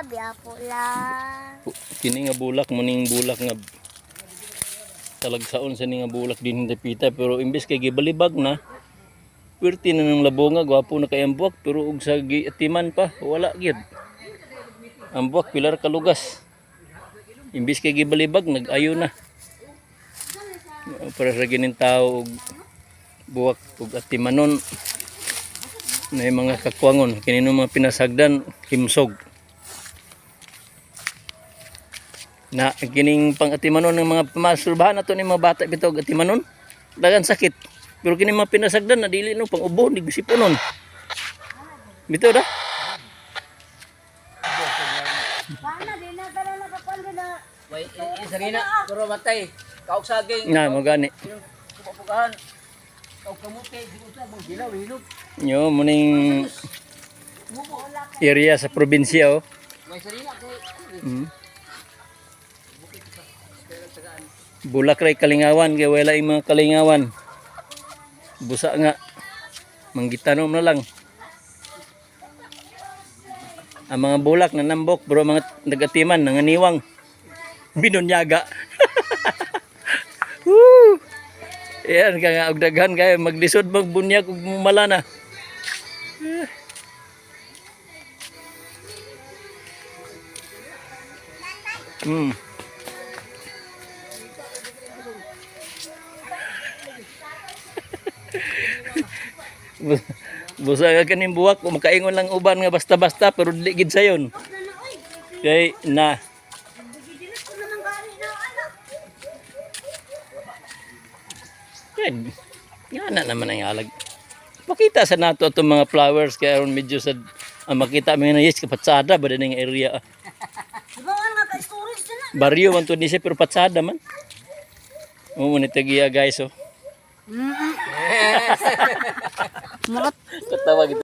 biya po lang. Kini nga bulak, muning bulak nga talagsaon sa ni nga bulak din hindi pita, pero imbes kay gibalibag na, pwerte na ng labonga, gwapo na kay ang buwak, pero ug sa giatiman pa, wala gyud. Ang buwak pilar kalugas. Imbes kay gibalibag, nag-ayo na. Para sa gining tao og buwak ug atimanon na yung mga kakwangon, kinino mga pinasagdan, himsog. Na kining pang-atimanon ng mga pamasurbahan nato ni mga bata bitog atimanon, dagan sakit. Pero kini mga pinasagdan na dili no pang ubo di gisiponon. Bitaw da. Sana din na dala na kapal na. Wai isarina pero matay. Kaog saging. Na mo gani. Kupugahan. Kaog kamuti di usa mong hilaw hilog. Yo muning area sa probinsya oh. May sarina kay. Bulak ray kalingawan kay wala yung mga kalingawan. Busa nga manggitanom na lang. Ang mga bulak na nambok bro mga nagatiman nanganiwang binunyaga. Woo! Yan ka nga og daghan kay maglisod magbunyag ug malana. Busa ka kaning buwak kung makaingon lang uban nga basta-basta pero dili gid sayon. Kay na Yan naman ang alag. Pakita sa nato itong mga flowers kaya aron medyo sa makita mo na yes kapatsada ba din ang area. Sigawan nga ka storage na. Baryo man to ni siya pero patsada man. Mo ni tagiya guys oh. Murat Katawa gitu.